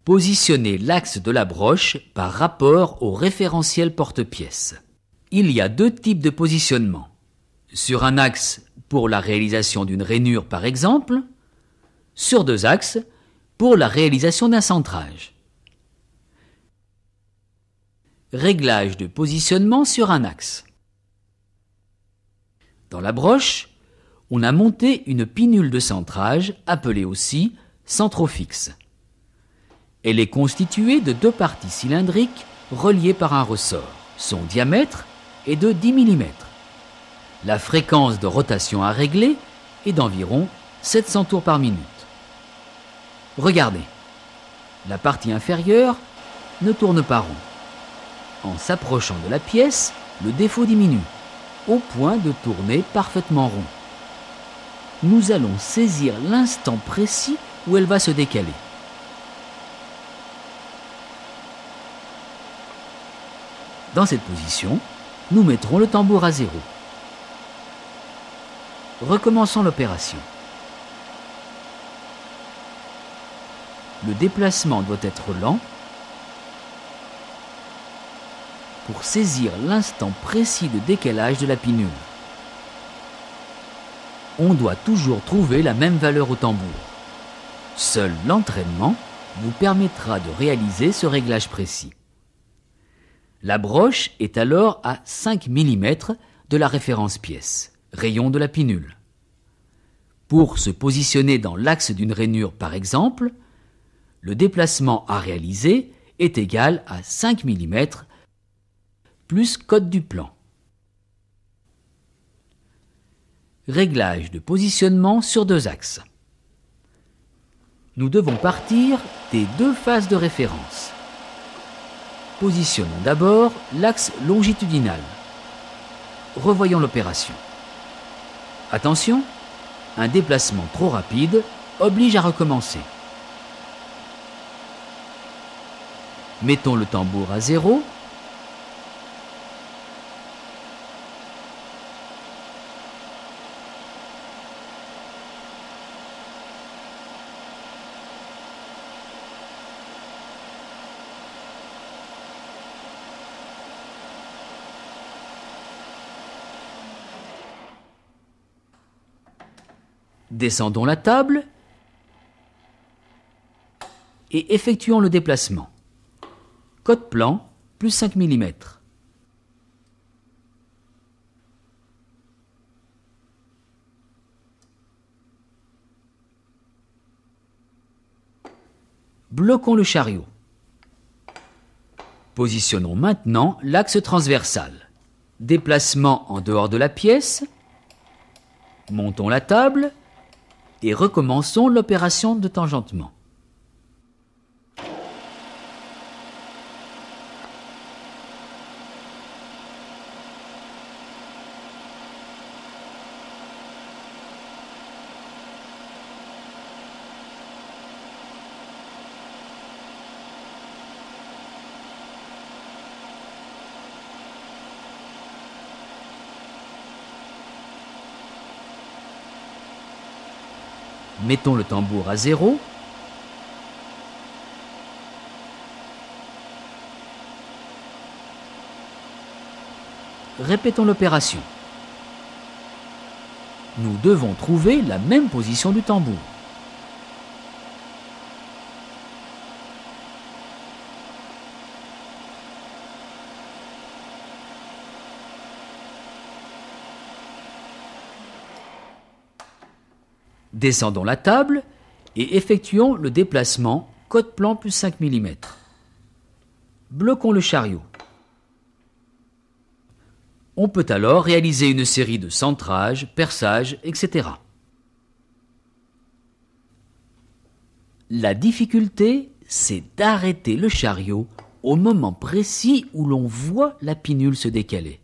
Positionnez l'axe de la broche par rapport au référentiel porte-pièce. Il y a deux types de positionnement. Sur un axe pour la réalisation d'une rainure par exemple, sur deux axes pour la réalisation d'un centrage. Réglage de positionnement sur un axe. Dans la broche, on a monté une pinule de centrage appelée aussi centrofix. Elle est constituée de deux parties cylindriques reliées par un ressort. Son diamètre est de 10 mm. La fréquence de rotation à régler est d'environ 700 tours par minute. Regardez, la partie inférieure ne tourne pas rond. En s'approchant de la pièce, le défaut diminue, au point de tourner parfaitement rond. Nous allons saisir l'instant précis où elle va se décaler. Dans cette position, nous mettrons le tambour à 0. Recommençons l'opération. Le déplacement doit être lent pour saisir l'instant précis de décalage de la pinule. On doit toujours trouver la même valeur au tambour. Seul l'entraînement vous permettra de réaliser ce réglage précis. La broche est alors à 5 mm de la référence pièce, rayon de la pinule. Pour se positionner dans l'axe d'une rainure par exemple, le déplacement à réaliser est égal à 5 mm plus code du plan. Réglage de positionnement sur deux axes. Nous devons partir des deux phases de référence. Positionnons d'abord l'axe longitudinal. Revoyons l'opération. Attention, un déplacement trop rapide oblige à recommencer. Mettons le tambour à 0. Descendons la table et effectuons le déplacement. Code plan plus 5 mm. Bloquons le chariot. Positionnons maintenant l'axe transversal. Déplacement en dehors de la pièce. Montons la table et recommençons l'opération de tangentement. Mettons le tambour à 0. Répétons l'opération. Nous devons trouver la même position du tambour. Descendons la table et effectuons le déplacement code plan plus 5 mm. Bloquons le chariot. On peut alors réaliser une série de centrages, perçages, etc. La difficulté, c'est d'arrêter le chariot au moment précis où l'on voit la pinule se décaler.